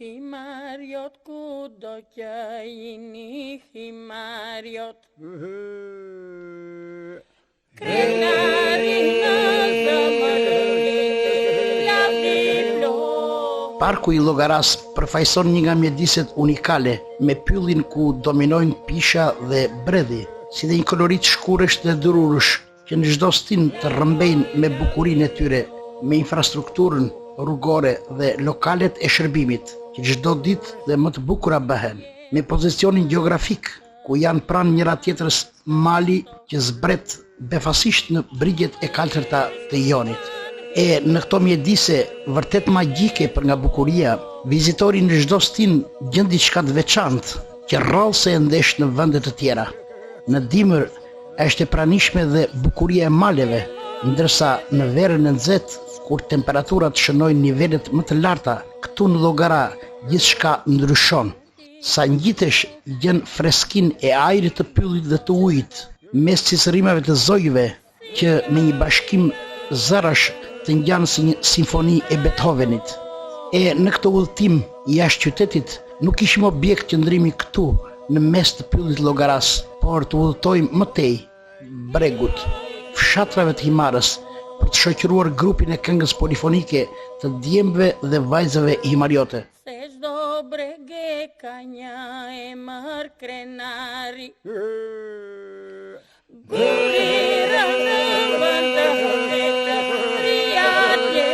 Himariot ku do që jini himariot. Krenari në zëmërëri la biblo. Parku i Llogaras përfaqëson një nga mjediset unikale me pyllin ku dominojnë pisha dhe bredhi, si dhe një kolorit shkurësh dhe dururësh që në çdo stin të rrëmbejnë me bukurinë e tyre, me infrastrukturën rrugore dhe lokalet e shërbimit, që çdo ditë dhe më të bukura bëhen, me pozicionin gjeografik ku janë pranë njëra tjetrës mali që zbret befasisht në brigjet e kaltërta të Jonit. E në këto mjedise vërtet magjike për nga bukuria, vizitori në çdo stin gjen diçka të veçantë që rrallë se e ndesh në vende të tjera. Në dimër është e pranishme dhe bukuria e maleve, ndërsa në verën e nxehtë, kur temperaturat shënojnë nivelet më të larta, këtu në Llogara gjithçka ndryshon. Sa ngjitesh gjen freskinë e ajrit të pyllit dhe të ujit, mes cicërimave të zojve që me një bashkim zërash të ngjanë si një simfoni e Beethovenit. E në këtë udhëtim jashtë qytetit nuk kishim objekt qëndrimi këtu në mes të pyllit Llogaras, por të udhëtojmë më tej bregut, fshatrave të Himarës, për të shoqëruar grupin e këngës polifonike të djembëve dhe vajzave himariote. Se çdo brege ka një emër krenari. Gurira në vend të riatje.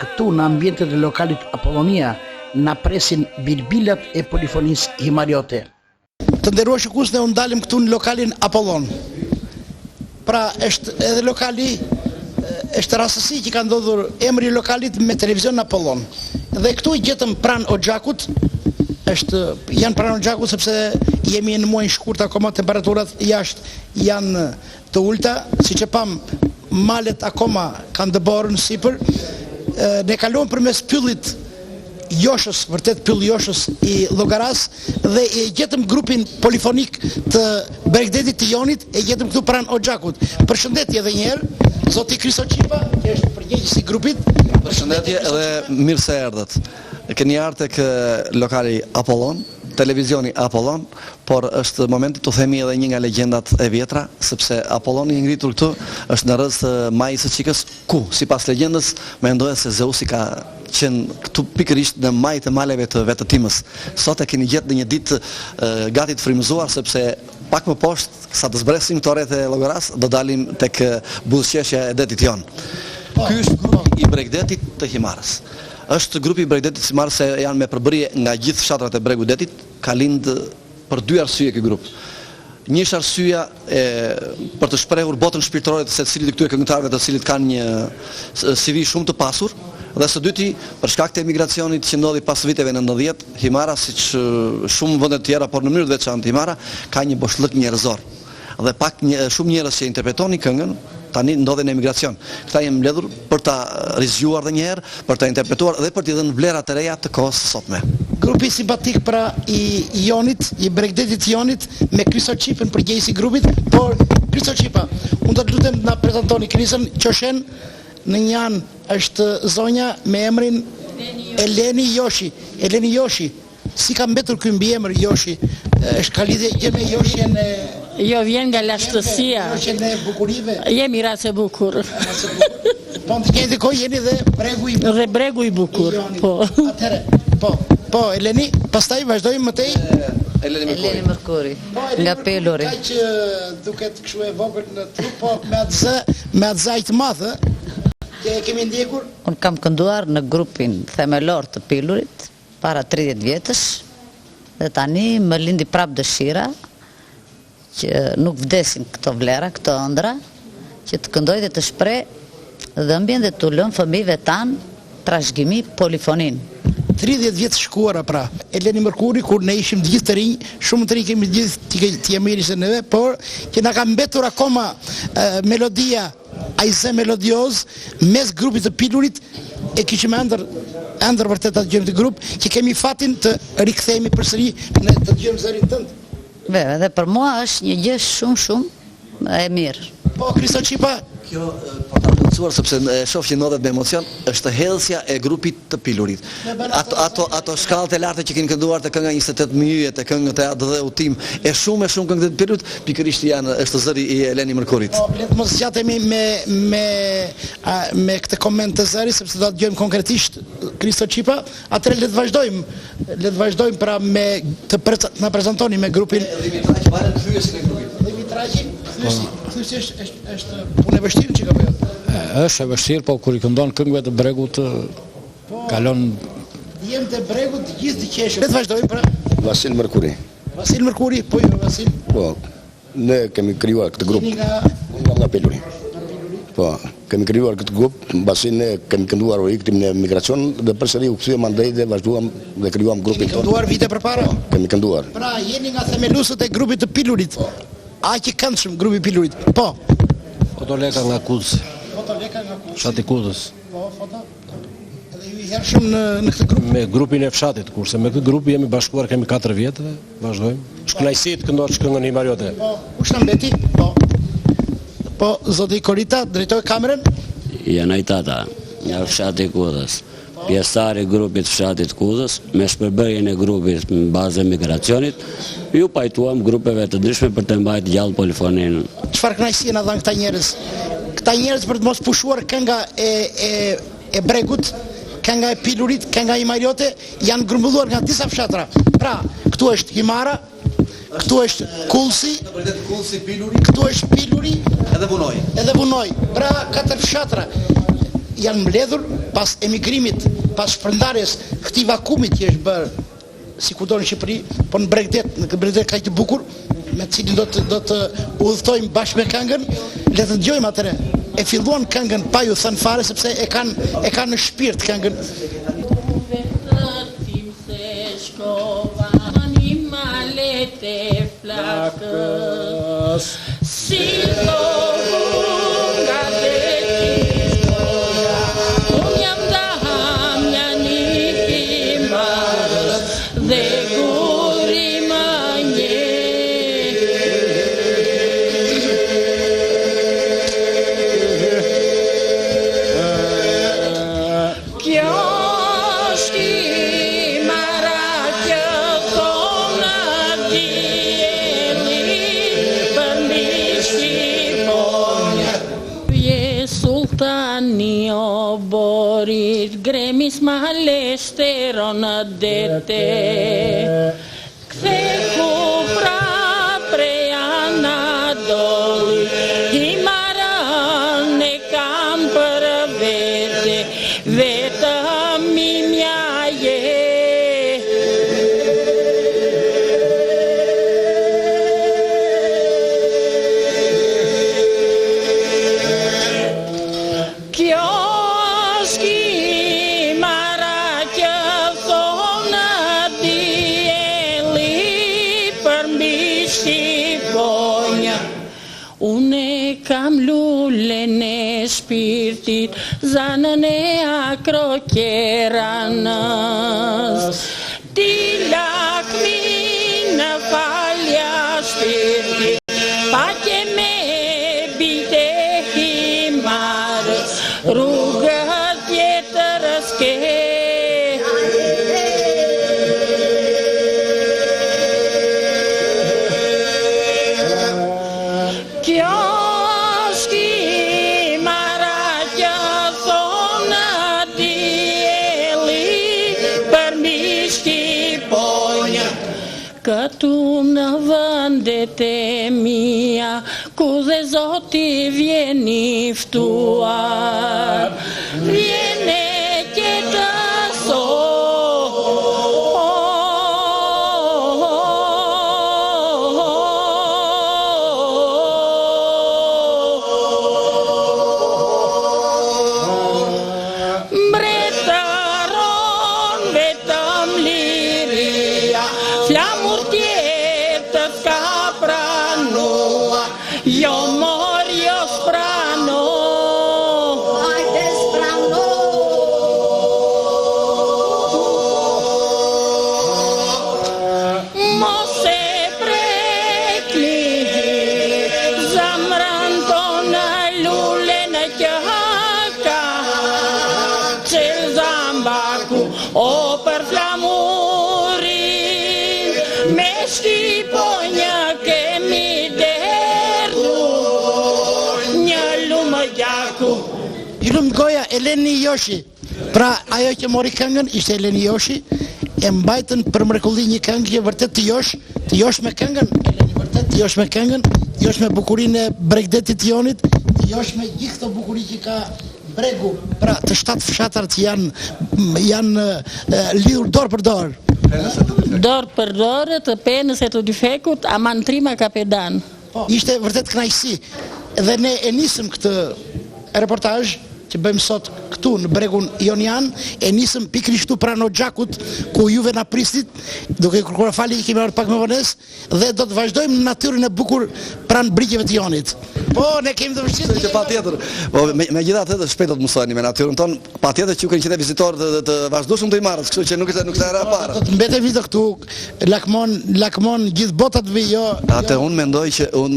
Këtu në ambientet e lokalit Apollonia na presin bilbilat e polifonisë himariote. Të nderuar shikues, ne u ndalim këtu në lokalin Apollon. Pra është edhe lokali, është rastësi që ka ndodhur emri i lokalit me televizion Apollon. Dhe këtu i gjetëm pranë Oxhakut, janë pranë Oxhakut sepse jemi në muajin shkurt, akoma temperaturat jashtë janë të ulta, siç e pam, malet akoma kanë dëborën sipër. Ne kalon përmes pyllit Joshës, vërtet pyll Joshës i Llogaras, dhe e gjetëm grupin polifonik të Bregdetit të Jonit, e gjetëm këtu pranë Oxhakut. Përshëndetje edhe një herë, zoti Kristo Qipa, që është përgjegjësi i grupit. Përshëndetje edhe mirë se erdhët. Keni ardhur tek lokali Apollon, televizioni Apollon, por është momenti të themi edhe një nga legjendat e vjetra, sepse Apolloni i ngritur këtu është në rreth majit së Qikës, ku sipas legjendës mendohet se Zeusi ka qenë këtu pikërisht në majt e maleve të vetëtimës. Sot e keni gjetë në një ditë gati të frymëzuar, sepse pak më poshtë, sa të zbresim këto rreth e Llogaras, do dalim tek buzëqeshja e detit jon. Ky është grupi i Bregdetit të Himarës. Është grupi i Bregdetit të Himarës, se janë me përbërje nga gjithë fshatrat e Bregut Detit, ka lindë për dy arsye ky grup. Një është arsyeja për të shprehur botën shpirtërore të secilit këtyre këngëtarëve, të cilët kanë një CV shumë të pasur, dhe së dyti, për shkak të emigracionit që ndodhi pas viteve 90, Himara, siç shumë vende të tjera, por në mënyrë të veçantë Himara, ka një boshllëk njerëzor. Dhe pak shumë njerëz që interpretonin këngën tani ndodhen në emigracion. Këta jemi mbledhur për ta rizgjuar edhe një herë, për ta interpretuar dhe për t'i dhënë vlera të reja të kohës së sotme. Grupi simpatik pra i Jonit, i Bregdetit Jonit, me Kristo Qipën përgjegjësi i grupit, por Kristo Qipa, unë do të lutem na prezantoni Kristën Qoshen. Në një anë është zonja me emrin Eleni Joshi. Eleni Joshi, si ka mbetur ky mbiemër Joshi? Është ka lidhje gjë me Joshin e... Jo, vjen nga lashtësia. Joshin e bukurive? Jemi rase bukur. Po në të kejtë kohë jeni dhe bregu i bukur. Dhe bregu i bukur, po. Atëre, po, Eleni, pastaj vazhdojmë më tej. Eleni Mërkuri, nga Pelori. Ka që duket kështu e vogël në trup, po me atë zajt madh, që e kemi ndjekur? Unë kam kënduar në grupin themelor të Pelorit para 30 vjetësh, dhe tani më lindi prap dëshira që nuk vdesin këto vlera, këto ëndra, që të këndoj dhe të shpreh dhëmbjen dhe të lëm fëmijëve tanë trashëgimi polifonin. 30 vjetë shkuara pra. Eleni Mërkuri, kur ne ishim gjithë të rinj, shumë të rinj kemi gjithë të jemi se neve, por që na ka mbetur akoma melodia, ajse melodioz, mes grupit të Pelorit, e kishim ëndër ëndër vërtet të dëgjojmë të grup, që kemi fatin të rikthehemi përsëri në të dëgjojmë zërin tënd. Dhe për mua është një gjë shumë e mirë. Po, Kristo Qipa, Kjo po ta plotësuar sepse e shoh që ndodhet me emocion, është hedhësia e grupit të Pilurit. Ato shkallët e larta që keni kënduar të kënga 28 myje, të këngët e ADD Utim, e shumë këngët e Pilurit, pikërisht është zëri i Eleni Mërkurit. po, le të mos zgjatemi me këtë koment të zëri, sepse do të dëgjojmë konkretisht Kristo Qipa, atëherë le të vazhdojmë pra me të na prezantoni me grupin Dimitraj Balet thyesin e grupit. Dimitraji, thyesi është punë e vështirë që ka bëjë. Është e vështirë, po kur i këndon këngëve të Bregut kalon. Jem të Bregut gjithë të qeshëm. Le të vazhdojmë pra. Vasil Mërkuri. Vasil Mërkuri, po jo Vasil. Po, ne kemi krijuar këtë grup nga Peluri. Po, kemi krijuar këtë grup, mbasi ne kemi kënduar Iktim në migracion dhe përsëri u kthyem andaj dhe vazhduam dhe krijuam grupin tonë. Kemi kënduar vite përpara? Kemi kënduar. Pra, jeni nga themeluesët e grupit të Pilurit. Aq i këndshëm grupi i Pilurit. Po. Fotoleka nga Kudës. Fshati Kudës. Po, foto. Edhe ju i hershëm në këtë grup? Me grupin e fshatit, kurse me këtë grup jemi bashkuar kemi 4 vjet dhe vazhdojmë. Shkënaqësi të këndosh këngën Himariote. Po, kush na mbeti? Po. Po, zoti Korita, drejtoj kamerën? Janë Ajtata, nga fshati Kudës. Pjesëtari grupit fshatit Kudës, me shpërbërjen e grupit në bazë e migracionit, ju pajtuam grupeve të ndryshme për të mbajtur gjallë polifonin. Çfarë kënaqësie na dhan këta njerëz? Këta njerëz për të mos pushuar kënga e Bregut, kënga e Pilurit, kënga e Himariote, janë grumbulluar nga disa fshatra. Pra, këtu është Himara, këtu është Kullsi, këtu është Piluri, edhe Bunoj. Pra, 4 fshatra janë mbledhur pas emigrimit, pas shpërndarjes këtij vakumit që është bërë si kudo në Shqipëri, po në Bregdet kaq të bukur, me cilin do të udhëtojmë bashkë me këngën. Le të dëgjojmë atëre. E filluan këngën pa ju thënë fare sepse e kanë në shpirt këngën. Vetëm se shkova në malete flakës, si nga Gremis malestero në dete, kthehu pra prej Anadoli, Himarën e kam për vete, vetëm imja je. Kam lulen e shpirtit, zanën e akrokeranës, ti lakmi në falja shpirtit, pa që me bite Himarës, rrugët tjetërës ke. Këtu në vëndet e mia, ku dhe Zoti vjen i ftuar, vjen e qetësor. Mbretëron vetëm liria, flamur tjetër ka pranua, jo mor, jo sprano. Hajde sprano. Me Shqiponja kemi derdhur një lumë gjaku. I lumë goja Eleni Joshi. Pra ajo që mori këngën ishte Eleni Joshi, e mbajtën për mrekulli një këngë që vërtet të josh me këngën, Eleni vërtet të josh me këngën, të josh me bukurinë e Bregdetit Jonit, të josh me gjithë këto bukuri që ka Bregu, pra të 7 fshatar që janë lidhur dorë për dorë. Dorë për dorë të penës e të dyfekut, a mantrima kapedan. Ishte vërtet kënaqësi. Dhe ne e nisëm këtë reportazh që bëjmë sot këtu në Bregun Jonian, e nisëm pikërisht këtu pranë Xhakut, ku juve na pristit, duke kërkuar falje që kemi ardhur pak më vonë, dhe do të vazhdojmë në natyrën e bukur pranë brigjeve të Jonit. Po, ne kemi të vështirë. Patjetër. Po megjithatë shpejt do të mësojeni me natyrën tonë, patjetër që ju keni qenë vizitor të vazhdueshëm të Imarës, kështu që nuk është era e parë. Do të mbetemi këtu, lakmon gjithë botat vi, jo. Atë unë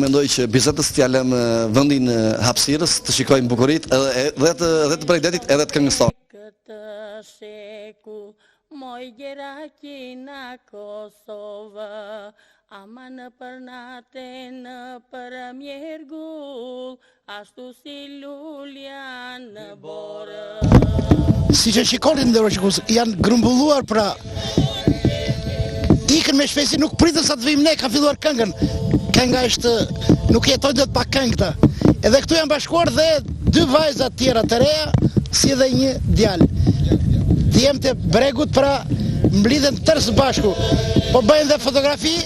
mendoj që bisedës t'ja lëm vendin hapësirës, të shikojmë bukuritë edhe të Bregdetit edhe të këngës tonë. Këtë sheku, moj gjeraki na Kosovë, ama në për natë në për mjergull, ashtu si lulja në borë. Si që shikonin dhe rëshikus, janë grumbulluar pra, ikën me shpesi, nuk pritën sa të vim ne, ka filluar këngën. Kënga është, nuk jetoj dhe të pa këngëta. Edhe këtu janë bashkuar dhe 2 vajzat tjera të reja, si dhe një djalë. Djemë të Bregut pra mblidhen tërë së bashku, po bëjnë dhe fotografi,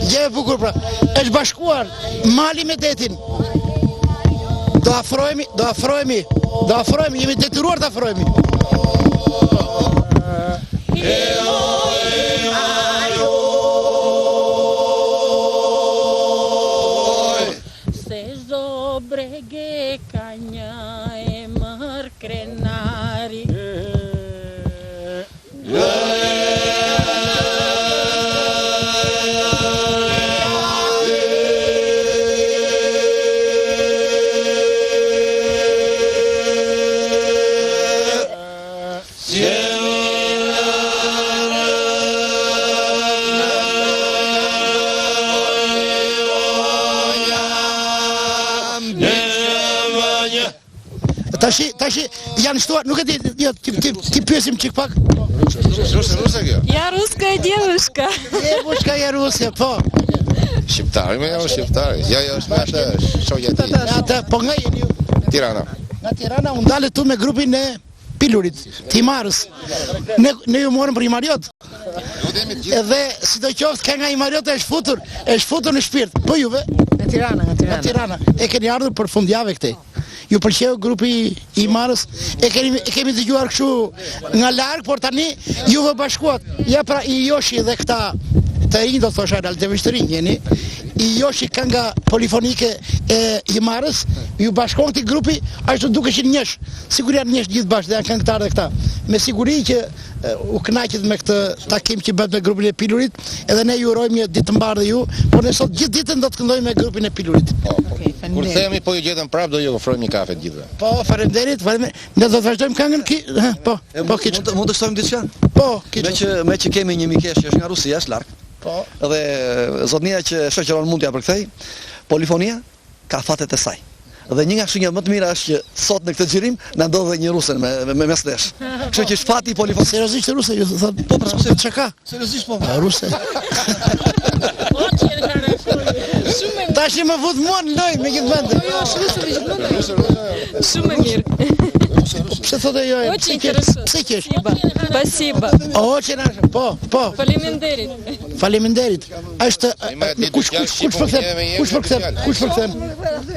gjë e bukur pra. Është bashkuar mali me detin. Do afrohemi, jemi detyruar të afrohemi. Se zdo brege ka një emër krenari. Tashi janë shtuar, nuk e di, ti pyesim çik pak. Rusa kjo? Ja ruska девушка. Девушка ja russe, po. Shqiptari, me jo shqiptari. Jo, është me atë shoqja e tij. Atë, po nga jeni ju? Tirana. Nga Tirana, unë dalet tu me grupin e Pilurit, të Imarës. Ne ju morëm për Imariot. Edhe si do qoftë ka nga Imariot është futur në shpirt. Po juve? Nga Tirana. E keni ardhur për fundjavë këtej. Ju pëlqeu grupi i Imarës, e kemi dëgjuar kështu nga larg, por tani juve bashkuat. Ja pra i Joshi dhe këta të rinj do thosha realisht të rinj jeni. I Joshi kënga polifonike e Imarës, ju bashkon këtij grupi, ashtu dukeshin njësh. Sigurisht janë njësh gjithë bashkë, janë këngëtarë dhe këta. Me siguri që u kënaqet me këtë takim që bëhet me grupin e Pilurit, edhe ne ju urojmë një ditë të mbarë dhe ju, por ne sot gjithë ditën do të këndojmë me grupin e Pilurit. Kur themi po ju gjetëm prapë do ju ofrojmë një kafe të gjithëve. Po, faleminderit. Ne do të vazhdojmë këngën po, kiç. Mund të shtojmë diçka? Po, kiç. Me që kemi një mikesh që është nga Rusia, është larg. Po. Dhe zotnia që shoqëron mundja për këtej, polifonia ka fatet e saj. Dhe një nga shenjat më të mira është që sot në këtë xhirim na ndodh dhe një ruse me mesdesh. Kështu që është fati polifonia. Seriozisht ruse, ju thotë. Po, për çka? Seriozisht po. Ruse. Tash më vut mua në lojë me këtë vend. Shumë mirë. Pse thotë jo? Очень хорошо. Pse qesh? Спасибо. Очень хорошо. Po. Faleminderit. Është kush përkthem?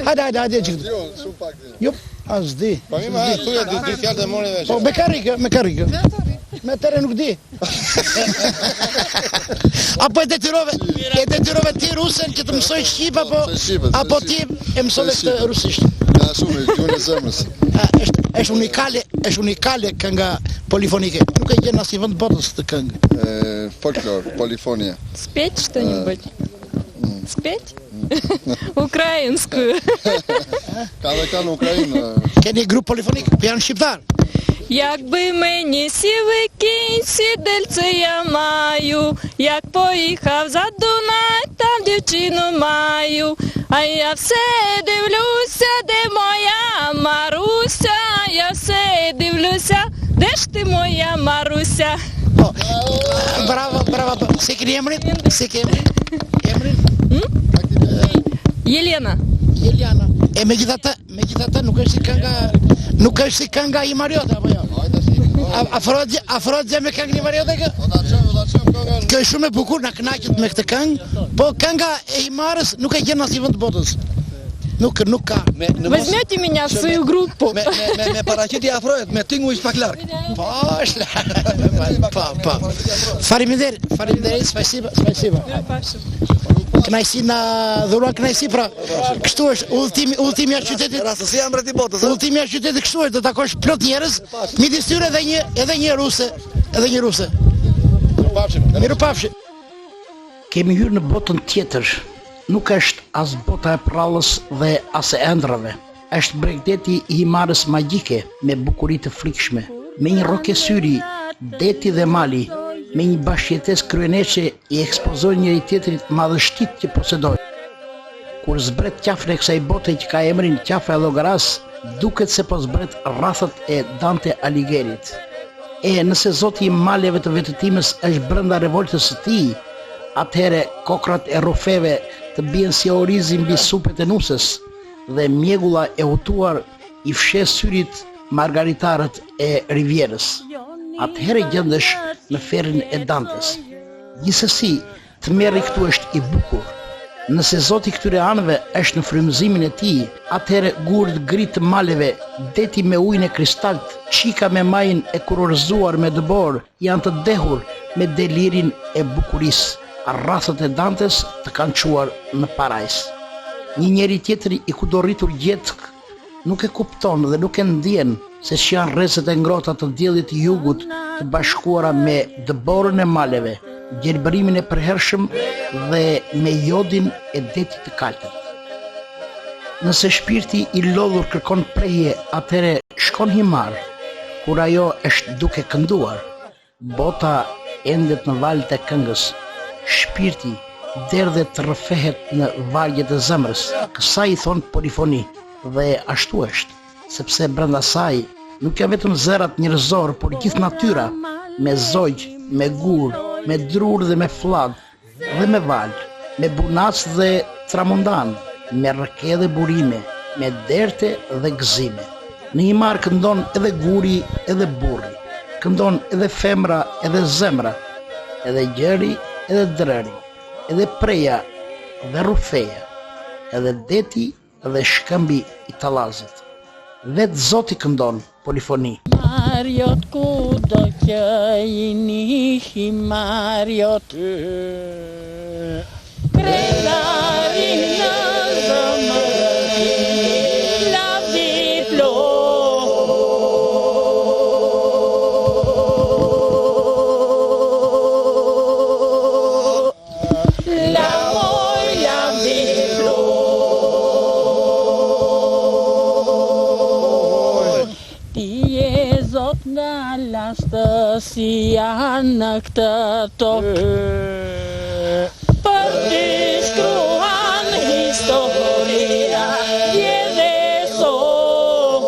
Hajde çik. Jo, as di. Po më thuaj dy fjalë të mori vesh. Po me karrikë. Me tërë nuk di. Apo e detyrove ti rusen që të mësoj shqip apo ti e mësove këtë rusisht? Ja, shumë, gjuhën e zemrës. Është unikale kënga polifonike. Nuk e gjen asnjë vend botës këtë këngë. Folklor, polifonia. Спеть что-нибудь? Спеть? Украинскую. Ka në Ukrainë. Keni grup polifonik, janë shqiptar. Якби мені сівий кінь, сідельце я маю, Як поїхав за Дунай, там дівчину маю. А я все дивлюся, де моя Маруся. Я все дивлюся, де ж ти моя Маруся? Bravo. Se ke emrin? Emrin? Елена. Eliana. E megjithatë nuk është si kënga i Mariota apo jo? Afrohet gjë me këngën e Mariota kë? Kjo është shumë e bukur, na kënaqet me këtë këngë, po kënga e Himarës nuk e gjen asnjë vend të botës. Nuk ka. Возьмете меня в свою группу. Me paraqitje afrohet, me tingull pak larg. Po, është po. Faleminderit, spasiba. Kënaqësi na dhuron kënaqësi, pra kështu është udhëtimi jashtë qytetit. Rastësia mbret i botës. Udhëtimi jashtë qytetit kështu është, do takosh plot njerëz, midis tyre edhe një ruse. Mirupafshim. Kemi hyrë në botën tjetër. Nuk është as bota e prallës dhe as e ëndrave. Është bregdeti i Himarës magjike me bukuri të frikshme, me një rroke syri, deti dhe mali, me një bashkëjetesë kryeneçe i ekspozojnë njëri tjetrit madhështitë që posedojnë. Kur zbret qafën e kësaj bote që ka emrin qafa e llogaras, duket se po zbret rrathat e Dante Alighirit. Nëse zoti i maleve të vetëtimës është brenda revoltës së tij, atëhere kokrat e rufeve të bien si orizi mbi supet e nusës dhe mjegulla e hutuar i fshes syrit margaritarët e Rivierës. Atëhere gjendesh në ferrin e Dantes. Gjithsesi, të merri këtu është i bukur. Nëse zoti këtyre anëve është në frymëzimin e tij, atëhere gurët grit të maleve, deti me ujin e kristalt, qika me majin e kurorzuar me dëbor, janë të dehur me delirin e bukurisë. Rrathat e Dantes të kanë quar në parajs. Një njeri tjetri i kudo rritur gjetk nuk e kupton dhe nuk e ndjen se që janë rrezet e ngrohta të diellit të jugut të bashkuara me dëborën e maleve, gjelbërimin e përhershëm dhe me jodin e detit të kaltët. Nëse shpirti i lodhur kërkon preje, atëre shkon Himar, kur ajo është duke kënduar. Bota endet në valët e këngës. Shpirti derdhet të rrëfehet në vargjet e zemrës. Kësaj i thon polifoni dhe ashtu është, sepse brenda saj nuk janë vetëm zërat njerëzor, por gjithë natyra, me zogj, me gur, me drur dhe me fllag dhe me val, me bunac dhe tramundan, me rreke dhe burime, me derte dhe gëzime. Në Himar këndon edhe guri edhe burri, këndon edhe femra edhe zemra, edhe gjeri edhe drëri, edhe preja dhe rufeja, edhe deti dhe shkëmbi i talazit. Vetë Zoti këndon polifoni. Mariot ku do që i nihi Mariot, kredari në zëmërë, la viplo. Si janë në këtë tokë, për të shkruan historia dje dhe sot.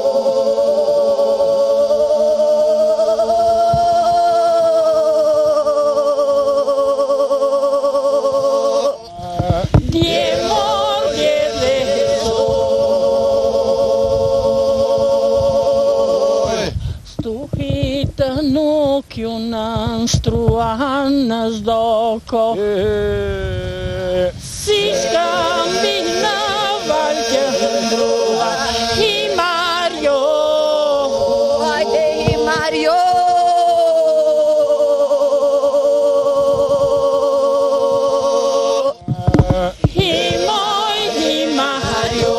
Dje mor, dje dhe sot. Stuhit nuk ju nënstruan në zdo kohë, si shkambi në val që hëndrua Himar jo. Hajde Himar jo. Himoj Himar jo.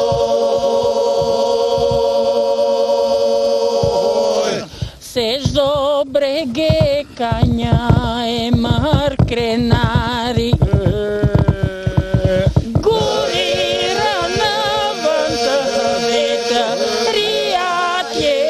Se zdo brege ka një emër krenari, gurira në vend të vetë riatje.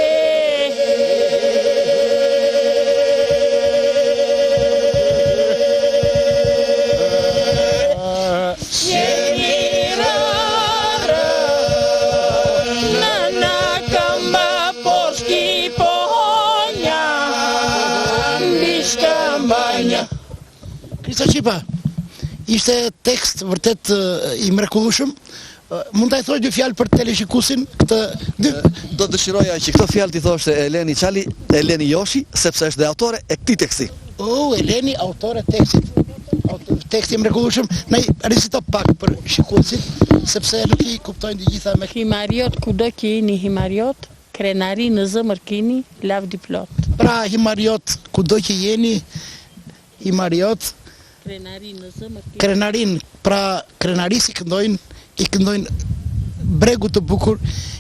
Krista Qipa, ishte tekst vërtet i mrekullueshëm. Mund ta thoj dy fjalë për teleshikuesin këtë Do dëshiroja që këtë fjalë t'i thoshte Eleni Çali, Eleni Joshi, sepse është dhe autore e këtij teksti. Eleni, autore e tekstit. Teksti i mrekullueshëm. Ne rrisito pak për shikuesit, sepse nuk i kuptojnë të gjitha me Himariot, kudo që jeni himariot, krenari në zemër keni, lavdi plot. Pra himariot, kudo që jeni, himariot, Krenari në zemër keni. krenarin, pra krenarisi i këndojnë bregu të bukur,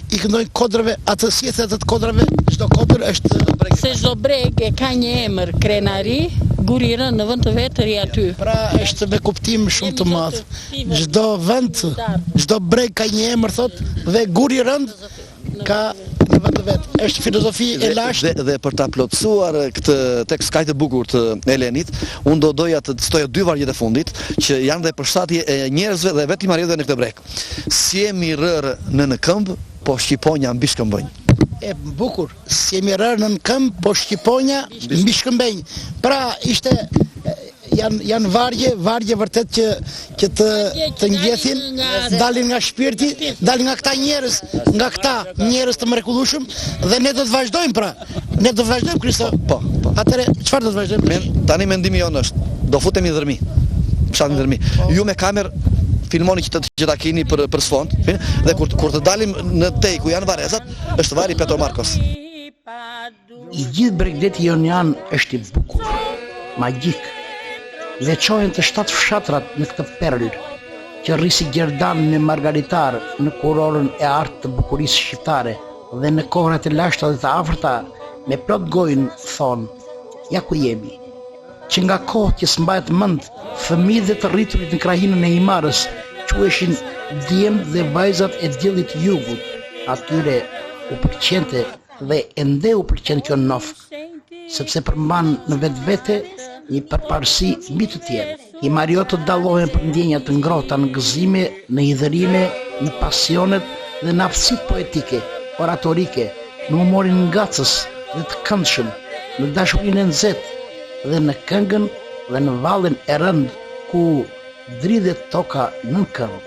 i këndojnë kodrave, atë sjethet atë kodrave, çdo kodër është Se çdo breg e ka një emër, krenari, guri i rënë në vend të vet ri aty. Pra është me kuptim shumë të madh. Çdo vend, çdo breg ka një emër thot dhe guri i rënd ka në vend të vet. Është filozofi e lashtë dhe për ta plotësuar këtë tekst kaq të bukur të Elenit, unë do doja të citoja dy vargjet e fundit që janë dhe përshtatje e njerëzve dhe vetë himariotëve në këtë breg. Si jemi rërë në këmbë, po shqiponja mbi shkëmbënj. E bukur, si jemi rërë në këmbë, po shqiponja mbi shkëmbënj. Pra ishte janë vargje vërtet që të ngjethin, dalin nga shpirti, dalin nga këta njerëz të mrekullueshëm dhe ne do të vazhdojmë pra. Ne do të vazhdojmë Kristo. Po. Atëre çfarë do të vazhdojmë? Tani mendimi jonë është, do futemi ndërmi. Fshatin ndërmi. Ju me kamerë filmoni që ta keni për sfond, dhe kur të dalim në tej ku janë varezat, është vari Petro Markos. I gjithë Bregdeti Jonian është i bukur, magjik. Dhe qohen të 7 fshatrat në këtë perl, që rrisi Gjerdan me Margaritar në kurorën e artë të bukurisë shqiptare dhe në kohrat e lashta dhe të afërta me plot gojnë thonë, ja ku jemi. Që nga kohë që s'mbahet mend, fëmijët dhe të rriturit në krahinën e Himarës quheshin djemt dhe vajzat e diellit jugut. Atyre u pëlqente dhe ende u pëlqen kjo nofk, sepse përmban në vetvete një përparësi mbi të tjerë. Himariotët dallohen për ndjenja të ngrohta në gëzime, në hidhërime, në pasionet dhe në aftësitë poetike, oratorike, në humorin ngacës dhe të këndshëm, në dashurinë e nxehtë dhe në këngën dhe në vallën e rënd ku dridhet toka nën këmbë.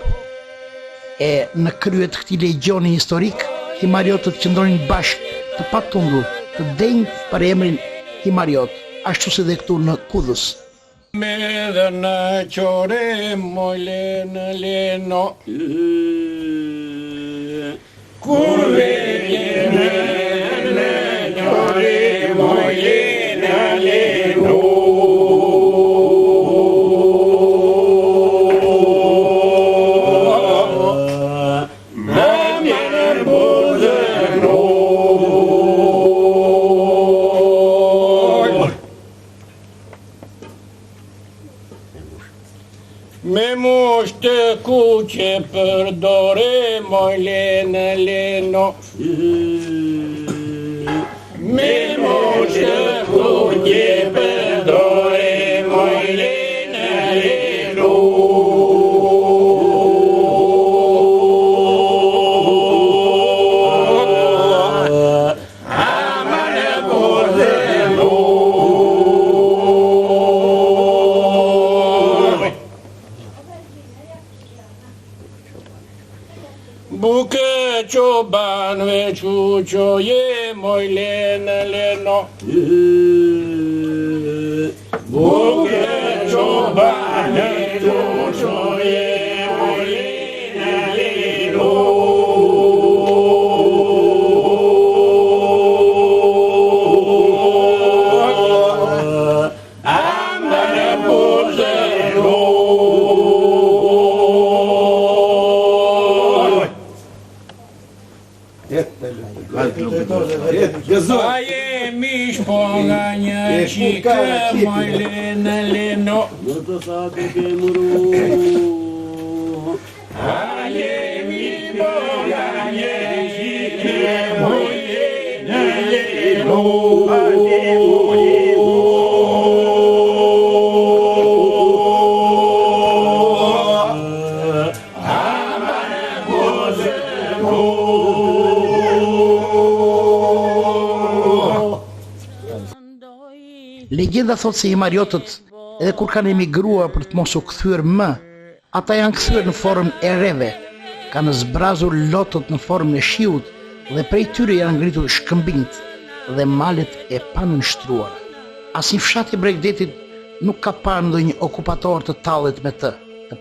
E në krye të këtij legjoni historik, himariotët qëndronin bashkë, të patundur, të denjë për emrin Himariot, ashtu si dhe këtu në Kudhës. Me dhe në qore mojle në leno, kur vejnë në qore mojle në leno. Me mushtë kuqe për dore mojle në leno. Me mushtë kuqe për dore mojle në leno. Buke çobanve çuçoye mojle në leno. Buke çobanve çuçoye mojle në leno. Amane buzero. A jemi shpo nga një qikë mojle në leno. A jemi shpo nga një qikë mojle në leno. Legjenda thot se himariotët edhe kur kanë emigruar për të mos u kthyer më, ata janë kthyer në formën e reve, kanë zbrazur lotët në formën e shiut dhe prej tyre janë ngritur shkëmbinjt dhe malet e panënshtruara. Asnjë fshat i Bregdetit nuk ka parë ndonjë okupator të tallet me të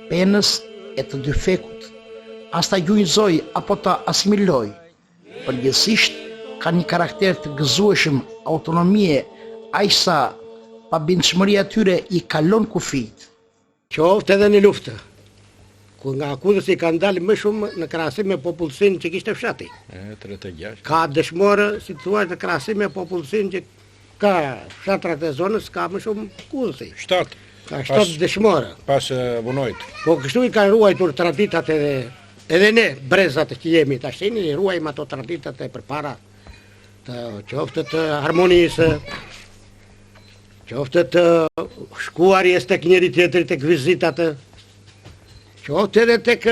penës e të dyfekut, as ta gjunjëzoj apo ta asimiloj. Përgjithsisht kanë një karakter të gëzueshëm, autonomie, aq sa pabindshmëria e tyre i kalon kufijt. Qoftë edhe në luftë, ku nga akuzës i kanë dalë më shumë në krahasim me popullsinë që kishte fshati. 36. Ka dëshmorë, si të thuash, në krahasim me popullsinë që ka fshatrat e zonës, ka më shumë akuzësi. 7. Ka 7 dëshmorë. Pas vunojt. Po kështu i kanë ruajtur traditat edhe ne, brezat që jemi tash, i ruajmë ato traditat e përpara, të qoftë të harmonisë, qoftë të shkuarjes tek njëri tjetri, tek vizitat, qoftë edhe tek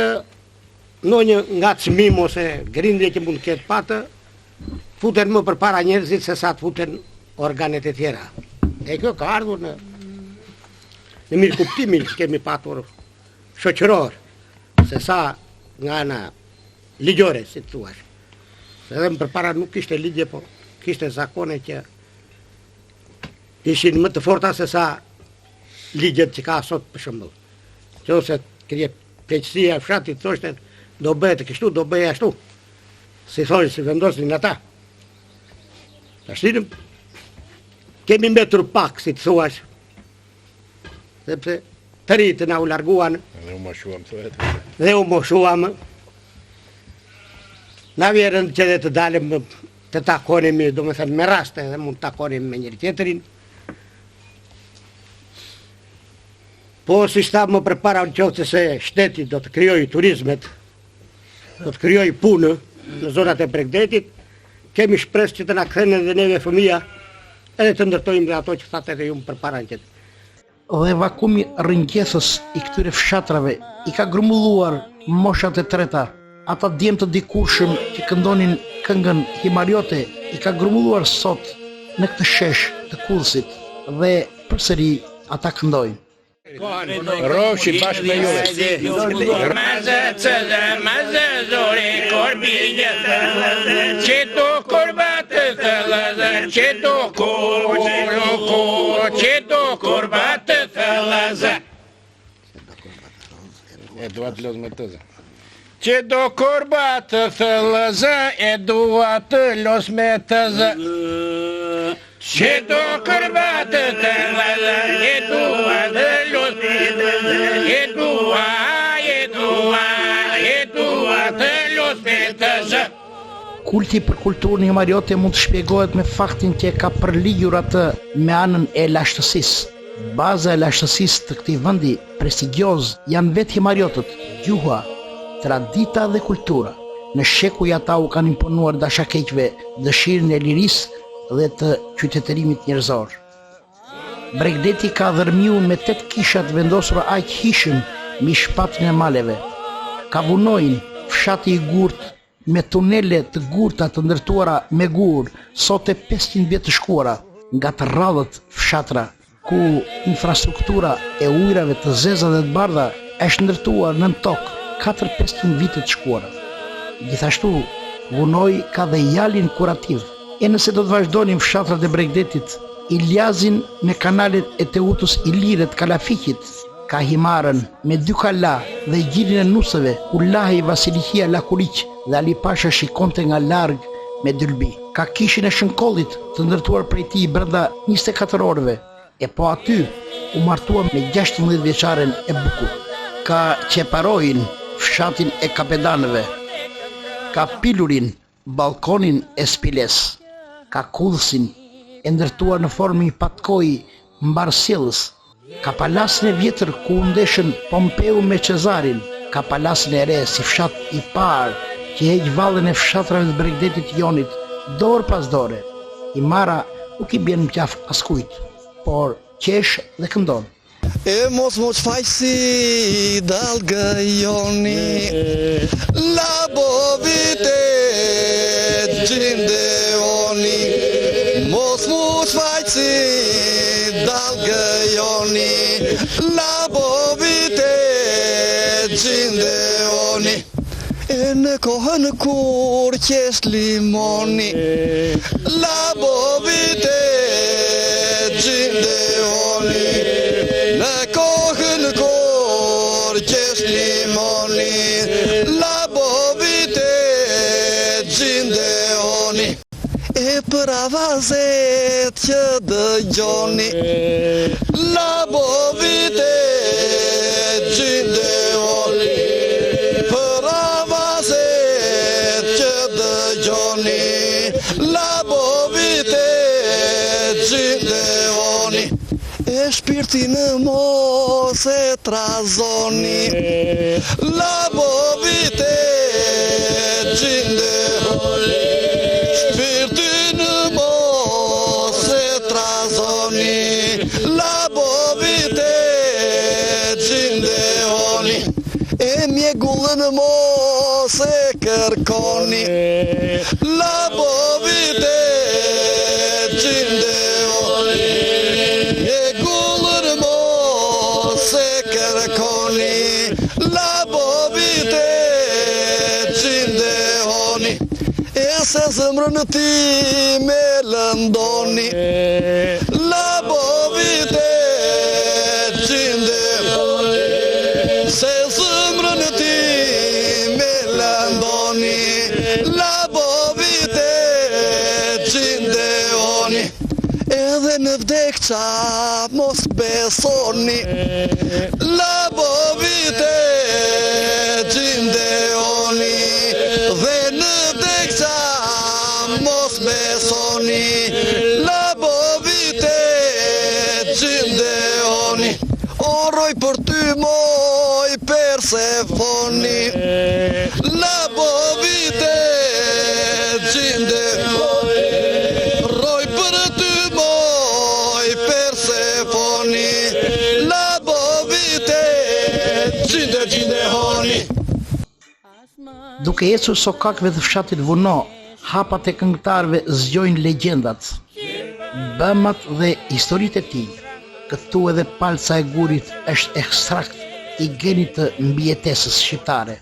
ndonjë ngacmim ose grindje që mund të ketë patë, futen më përpara njerëzit se sa të futen organet e tjera. E kjo ka ardhur në mirë kuptimin që kemi patur shoqëror, se sa nga ana ligjore, si të thuash. Edhe më përpara nuk kishte ligje, po kishte zakone që ishin më të forta se sa ligjet që ka sot për shembull. Nëse krije pleqësia e fshatit, thoshte do bëhet kështu, do bëhet ashtu. Si thonë, si vendosin ata. Tash kemi mbetur pak, si të thuash. Sepse të rritë na u larguan. Dhe u moshuam, thuhet. Dhe u moshuam. Na vjerën që dhe të dalim të takonim, do me thënë me raste, dhe mund të takonim me njëri tjetërin. Po si shta më përpara në qoftë se shteti do të krijojë turizmet, do të krijojë punë në zonat e Bregdetit, kemi shpresë që të na kthejnë edhe neve fëmija, edhe të ndërtojmë dhe ato që thatë edhe ju më përpara në qëtë. Dhe vakumi rrëngjethës i këtyre fshatrave i ka grumbulluar moshat e treta. Ata djemë të dikurshëm që këndonin këngën himariote i ka grumbulluar sot në këtë shesh të Kullësit dhe përsëri ata këndojnë. Rofshi bashkë me juve. Mazë zori korbinje qëto korbat të thëllazër, qëto korbat të thëllazër. E dua të lozë me tëzë. Qëto korbat të thëllazër, e dua të lozë me tëzë. Qëto korbat të thëllazër, e dua të lozë me tëzë. E dua të lozë me tëzë. Kulti për kulturën himariote mund të shpjegohet me faktin që ka përligjur atë me anën e lashtësisë. Baza e lashtësisë të këtij vendi prestigjoz janë vetë himariotët, gjuha, tradita dhe kultura. Në shekuj ata u kanë imponuar dashakeqve dëshirën e lirisë dhe të qytetërimit njerëzor. Bregdeti ka dhërmiu me 8 kishat vendosura aq hishëm mbi shpatën e maleve. Ka vunojnë fshati i gurt me tunele të gurta të ndërtuara me gur, sot e 500 vjet të shkuara, nga të rradhët fshatra, ku infrastruktura e ujrave të zeza dhe të bardha është ndërtuar nën tokë 4-500 vite të shkuara. Gjithashtu, vunoi ka dhe jalin kurativ. E nëse do të vazhdonim fshatrat e Bregdetit, Iliazin me kanalet e Teutës Iliret Kalafikit, ka Himarën me 2 kala dhe gjirin e nusëve, ku lahej Vasilihia Lakuriq dhe Ali Pasha shikonte nga larg me dylbi. Ka kishin e Shënkollit të ndërtuar prej tij brenda 24 orëve, e po aty u martua me 16 vjeçaren e Bukur. Ka Qeparojin, fshatin e Kapedanëve, ka Pilurin, balkonin e Spiles, ka Kullësin, e ndërtuar në formë një patkoj mbar sjellës, ka palasin e vjetër ku u ndeshën Pompeu me Cezarin, ka palasin e re si fshat i parë që heq vallën e fshatrave të Bregdetit Jonit dorë pas dore. Himara nuk i bjen në qaf askujt, por qesh dhe këndon. E mos fajsi dal gajoni, la bovite gjindeoni. Mos fajsi dal gajoni, Labovite Gjindeoni. E në kohën kur qesh limoni, labovite Gjindeoni. Në kohën kur qesh limoni, labovite Gjindeoni. E për avazet që dëgjoni, labovite Gjindeoni. Për avazet që dëgjoni, labovite Gjindeoni. E shpirtin mos e trazoni, labovite Gjindeoni. Shpirtin mos e trazoni, labovite Gjindeoni. E mjegullën mos e kërkoni, labovite Gjindeoni. Mjegullën mos e kërkoni, labovite Gjindeoni. E se zemrën ti me lëndoni, labovite Gjindeoni. Se zemrën ti me lëndoni, labovite Gjindeoni. Edhe në vdekqa mos besoni, labovite Gjindeoni. Dhe në vdekqa mos besoni, labovite Gjindeoni. Oroj për ty moj Persefoni, labovite Gjindeoni. Roj për ty moj Persefoni, labovite Gjindeoni. Duke ecur sokakëve të fshatit Vuno, hapat e këngëtarëve zgjojnë legjendat, bëmat dhe historitë e tij. Këtu edhe palca e gurit është ekstrakt i genit të mbijetesës shqiptare.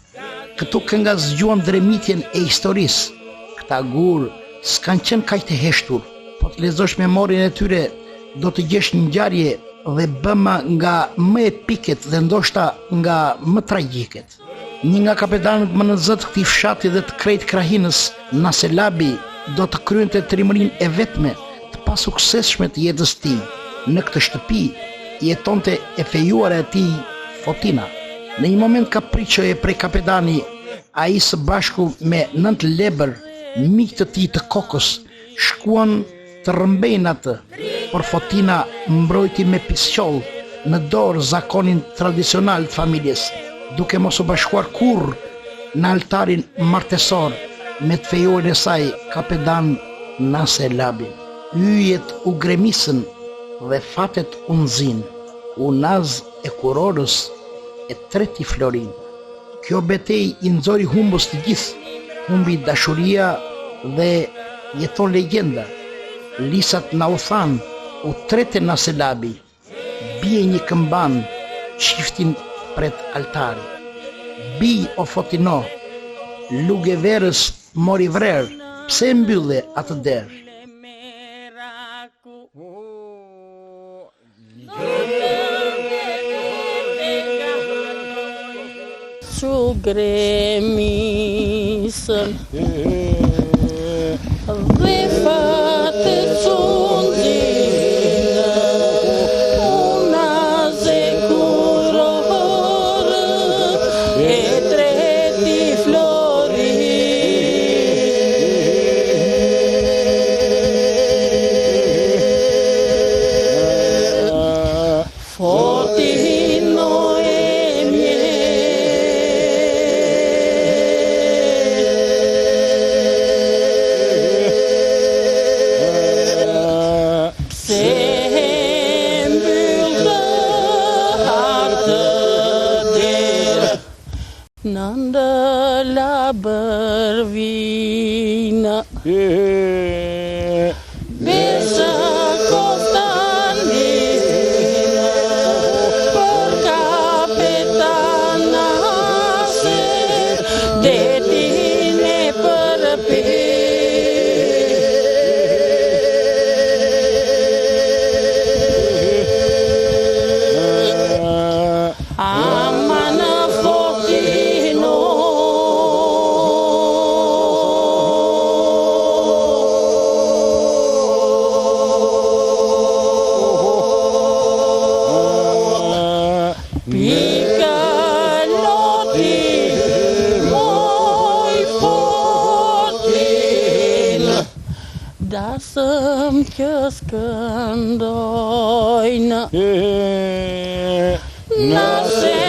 Këtu kënga zgjuan dremitjen e historisë. Këta gur s'kan qenë kaq të heshtur, po të lexosh memorien e tyre do të gjesh një ngjarje dhe bëma nga më epiket dhe ndoshta nga më tragjiket. Një nga kapetanët më në zët të këtij fshati dhe të krejt krahinës, Naselabi, do të kryente trimërinë e vetme të pasuksesshme të jetës së tij. Në këtë shtëpi jetonte e fejuara e tij, Fotina. Në një moment kapriçoje prej kapetani, ai së bashku me 9 lebër, miq të tij të kokës, shkuan të rrëmbejnë atë, por Fotina mbrojti me pisqoll në dorë zakonin tradicional të familjes, duke mos u bashkuar kurrë në altarin martesor me të fejuarin e saj, kapetan Naselabin. Yjet u gremisën dhe fatet u nxin, unaz e kurorës e treti Florin. Kjo betejë i nxori humbës të gjithë, humbi dashuria dhe jeton legjenda. Lisat na u than, u trete Naselabi, bie një këmban, shiftin pret altari. Bi o Fotino, luge verës mori vrerë, pse mbylle atë derë? Që gremisën dhe fatë që ndinë, unaz e kurorë e treti Flori. Fotino e mje Nanda Bërvina Besa Konstantina ama në fotino. Pika loti moj fotin, dasëm që skëndojnë, nëse